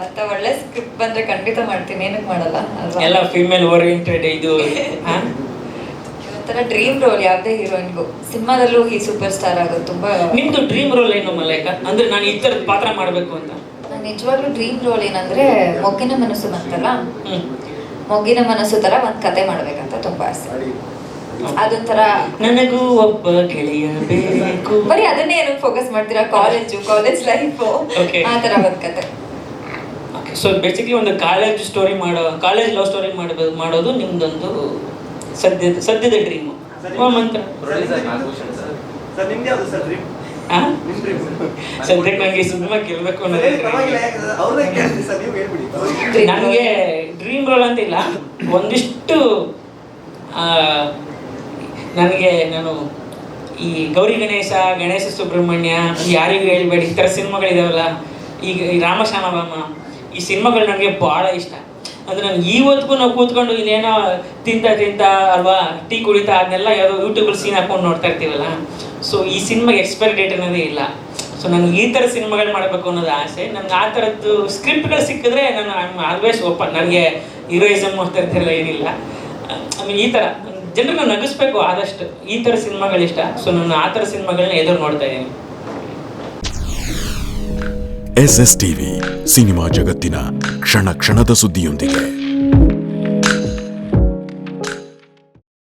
ಮತ್ತೆ ಒಳ್ಳೆ ಸ್ಕ್ರಿಪ್ಟ್ ಬಂದ್ರೆ ಖಂಡಿತ ಮಾಡ್ತೀನಿ, ಏನಕ್ಕೆ ಮಾಡಲ್ಲ ಅಲ್ವಾ? ಎಲ್ಲ ಫೀಮೇಲ್ ಓರಿಯೆಂಟೆಡ್ ಇದು ಒಂಥರ ಡ್ರೀಮ್ ರೋಲ್ ಯಾವುದೇ ಹೀರೋಯಿನ್ಗೂ. ಸಿನಿಮಾದಲ್ಲೂ ಈ ಸೂಪರ್ ಸ್ಟಾರ್ ಆಗೋದು ತುಂಬಾ. ನಿಮ್ದು ಡ್ರೀಮ್ ರೋಲ್ ಏನು ಮಲೈಕ? ಅಂದ್ರೆ ನಾನು ಈ ಥರದ ಪಾತ್ರ ಮಾಡಬೇಕು ಅಂತ. ನಾನು ನಿಜವಾಗ್ಲೂ ಡ್ರೀಮ್ ರೋಲ್ ಏನಂದ್ರೆ ಮೊಗ್ಗಿನ ಮನಸ್ಸು ಬಂತಲ್ಲ, ಮೊಗ್ಗಿನ ಮನಸ್ಸು ತರ ಒಂದ್ ಕತೆ ಮಾಡ್ಬೇಕಂತ ತುಂಬಾ ಆಸೆ. ಅದೊಂಥರ ನನಗೂ ಒಬ್ಬ ಗೆಳೆಯ ಬೇಕು. ಬರೀ ಅದನ್ನೇ ಏನಕ್ಕೆ ಫೋಕಸ್ ಮಾಡ್ತೀರಾ? ಕಾಲೇಜ್ ಲೈಫು ಆ ತರ ಒಂದ್ ಕತೆ. ಸೊ ಬೇಸಿಕ್ಲಿ ಒಂದು ಕಾಲೇಜ್ ಲವ್ ಸ್ಟೋರಿ ಮಾಡೋದು ನಿಮ್ದೊಂದು ಸದ್ಯದ ಡ್ರೀಮ್ ಮಂತ್ರ. ಸದ್ಯಕ್ಕೆ ನಂಗೆ ಸಿನಿಮಾ ಗೆಲ್ಬೇಕು ಅನ್ನೋದು. ನನಗೆ ಡ್ರೀಮ್ ರೋಲ್ ಅಂತ ಇಲ್ಲ, ಒಂದಿಷ್ಟು ನಾನು ಈ ಗೌರಿ ಗಣೇಶ ಸುಬ್ರಹ್ಮಣ್ಯ, ಯಾರಿಗೂ ಹೇಳ್ಬೇಡಿ, ಈ ಥರ ಸಿನಿಮಾಗಳಿದಾವಲ್ಲ, ಈಗ ಈ ರಾಮಶ್ಯಾಮಮ್ಮ, ಈ ಸಿನಿಮಾಗಳು ನನಗೆ ಭಾಳ ಇಷ್ಟ. ಅಂದರೆ ನಾನು ಇವತ್ತಿಗೂ ನಾವು ಕೂತ್ಕೊಂಡು ಇಲ್ಲೇನೋ ತಿಂತ ಅಲ್ವಾ, ಟೀ ಕುಡಿತಾ ಅದನ್ನೆಲ್ಲ ಯಾವುದೋ ಯೂಟ್ಯೂಬಲ್ಲಿ ಸೀನ್ ಹಾಕೊಂಡು ನೋಡ್ತಾ ಇರ್ತೀವಲ್ಲ. ಸೊ ಈ ಸಿನಿಮಾಗೆ ಎಕ್ಸ್ಪೈರಿ ಡೇಟ್ ಅನ್ನೋದೇ ಇಲ್ಲ. ಸೊ ನನಗೆ ಈ ಥರ ಸಿನಿಮಾಗಳು ಮಾಡಬೇಕು ಅನ್ನೋದು ಆಸೆ. ನನಗೆ ಆ ಥರದ್ದು ಸ್ಕ್ರಿಪ್ಟ್ಗಳು ಸಿಕ್ಕಿದ್ರೆ ನಾನು ಆಲ್ವೇಸ್ ಓಪನ್. ನನಗೆ ಹೀರೋಯಿಸಮ್ ಅಂತ ಇರ್ತಿರಲ್ಲ, ಏನಿಲ್ಲ. ಐ ಮೀನ್ ಈ ಥರ ಜನರನ್ನ ನಗಿಸ್ಬೇಕು ಆದಷ್ಟು, ಈ ಥರ ಸಿನಿಮಾಗಳು ಇಷ್ಟ. ಸೊ ನಾನು ಆ ಥರ ಸಿನಿಮಾಗಳನ್ನ ಎದುರು ನೋಡ್ತಾ ಇದ್ದೀನಿ. SS TV ಸಿನಿಮಾ ಜಗತ್ತಿನ ಕ್ಷಣ ಕ್ಷಣದ ಸುದ್ದಿಯೊಂದಿಗೆ.